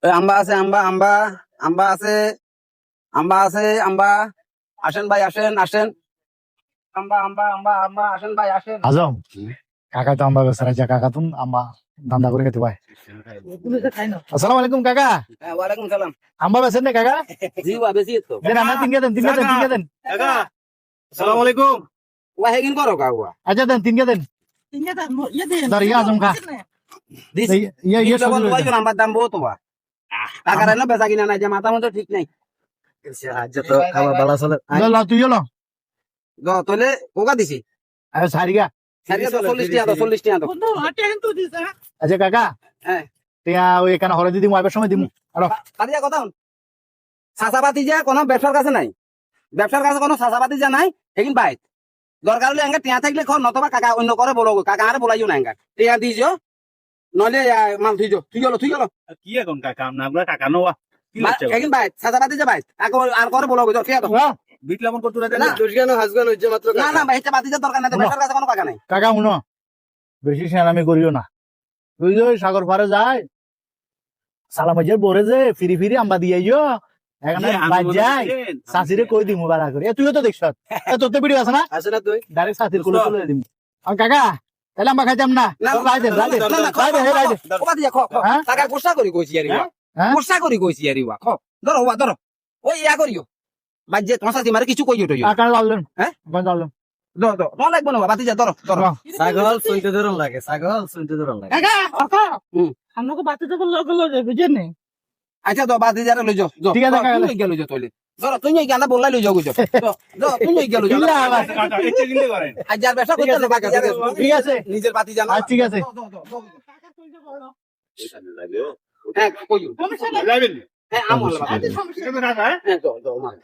আম্বা আছে, আম্বা আম্বা আম্বা আছে, আম্বা আছে, আম্বা। আসেন ভাই, আসেন আসেন। আম্বা আম্বা আম্বা আম্বা, আসেন ভাই আসেন। আজম কাকা তো আম্বা বেচারা যা কাকা তুম আম্বা ধান্দা করে খেতে পায়। আসসালামু আলাইকুম কাকা। হ্যাঁ, ওয়ালাইকুম সালাম। আম্বা বেচেন না কাকা? জি ওয়া বেশি তো। দেন আমরা তিন দেন তিন দেন তিন দেন। কাকা আসসালামু আলাইকুম। ওয়া হেগিন করো কাওয়া। আচ্ছা দেন তিন দেন। ধর ইয়া আজম কা দিস ইয়া ইয়া যখন সব ওই আম্বার দাম বহুত তোবা। টাকার না বেচা কিনা নাই, যে মাথা মতো ঠিক নাই। আজ তো খাওয়া বালা চলে। ল তুই ল তোলে কোকা দিছি। আরে সারিগা। সারিয়া 40 টাকা দাও, 40 টাকা দাও। আচ্ছা কাকা হ্যাঁ, টিয়া ওই এখানে হরে দিদি মাইবার সময় দিমু। আরো কাদিয়া কথা হন। সাসাবাতি যা কোনো ব্যবসার কাছে নাই, ব্যবসার কাছে কোনো সাসাবাতি যা নাই। হেগিন বাইত দরকার হলে এঙ্গা টিয়া থাকলে খ, নতবা কাকা অন্য করে বলো, কাকা আরে বলাইও না এঙ্গা টিয়া দিছো, নইলে মাল থুইছো, তুই গেলো। কি এখন কাকা আমরা কাকা নোয়া কি হচ্ছে? হেগিন বাইত সাসাবাতি যা বাইত আর করে বলো টিয়া দাও। বিট লামন করতে রাতে না। না দোষগানো হাসগানো হচ্ছে মাত্র না না ভাই, এটা বাতি যা দরকার নাই, তো ব্যবসার কাছে কোনো কাকা নাই। কাকা শুনো বেশি সেনামি করিও না। তুই যে ওই সাগর পারে যায় সালামাজের বরে যে ফিরি ফিরি আম্বা দিয়ে এখানে বাজ যায় সাসিরে কই দিমু বাড়া করে। তুইও তো দেখছ তোর তো ভিডিও আছে না, আছে না তুই ডাইরেক্ট সাসির কোলে তুলে দিমু। আর কাকা তাহলে আম্বা খাইতাম না। না, রাই দে রাই দে না, না, রাই দে রাই দে। ও বাতি যা খ, হ্যাঁ? কাকা গোসা করি কইছি আরে ওয়া, হ্যাঁ? গোসা করি কইছি আরে ওয়া, খ ধরো ওয়া ধরো, ওই ইয়া করিও বাজে তোমার সাথে মারে কিছু কইও টইও। কাকা লাললেন হ্যাঁ? লাললেন ধরো লাগবে না বাতি যা ধরো। ছাগল শুনতে ধরন লাগে, ছাগল শুনতে ধরন লাগে। কাকা কাকা হুম। আমাকে বাতি তো বললো গেল বুঝেন নি। আচ্ছা তো বাতি যারা লইজো, ঠিক আছে, কাকা। তুই গেলো তইলে ধরো, তুই এই গানা বললাই লইজো গুজো, তুই গেলো ইল্লা আবার। কাকা এতে কিনতে পারেন। আজ যার ব্যবসা করতে হবে বাতি যারা ঠিক আছে নিজের বাতি জানা। ঠিক আছে। হ্যাঁ কইও। যাবেন হ্যাঁ আমল কাকা হ্যাঁ তো মাল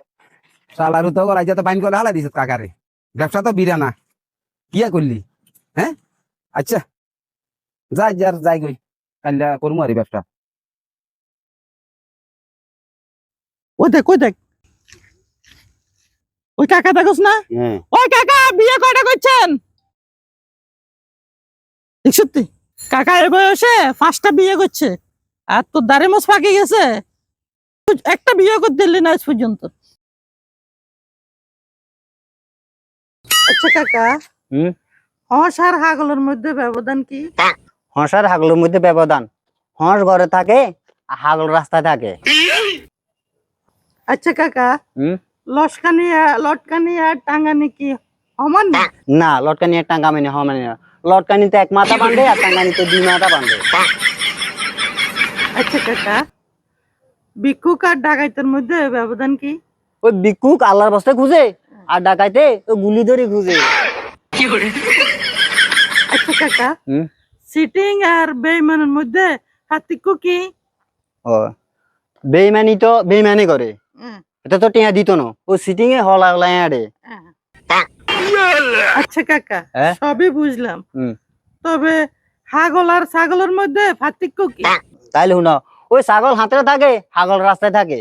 সালারু তো রাইজা তো বাইন করে হালা দিছ কাকারে, ব্যবসা তো বিরা না কিয়া করলি। হ্যাঁ আচ্ছা যাই গই কাল্লা করমু আরে ব্যবসা। ওই দেখ ওই কাকা দেখোস না, হ্যাঁ ওই কাকা বিয়ে কয়টা করছেন? সত্যি কাকা এ বয়সে 5টা বিয়ে করছে, আর তোর দাড়ি মোছ পাকে গেছে, একটা বিয়ে করতে দিলি না আজ পর্যন্ত। আচ্ছা কাকা, হাঁস আর হাগলের মধ্যে ব্যবধান কি? হাঁস আর হাগলের মধ্যে ব্যবধান, হাঁস ঘরে থাকে আর হাগল রাস্তায় থাকে। আচ্ছা কাকা, লটকানি আর টাঙ্গানি কি সমান না? না, লটকানি আর টাঙ্গামানি হমানি না। লটকানিতে এক মাথা বাঁধে আর টাঙ্গানিতে 2 মাথা বাঁধে। আচ্ছা কাকা, ভিক্ষুক আর ডাকাইতের মধ্যে ব্যবধান কি? ওই ভিক্ষুক আল্লাহর বস্তে খুঁজে আর ডাকাইতে ওই গুলি ধরে খুঁজে। আচ্ছা কাকা, হুম? সিটিং আর বেইমানের মধ্যে পার্থক্য কি? ও বেইমানি তো বেইমানি করে, এটা তো টিয়া দিত না, ও সিটিং এ হলা হলাই আড়ে। আচ্ছা কাকা, হ্যাঁ? সবই বুঝলাম, তবে হাগল আর ছাগলের মধ্যে পার্থক্য কি? তাইলে শুনো, ওই ছাগল হাতে থাকে, হাগল রাস্তায় থাকে।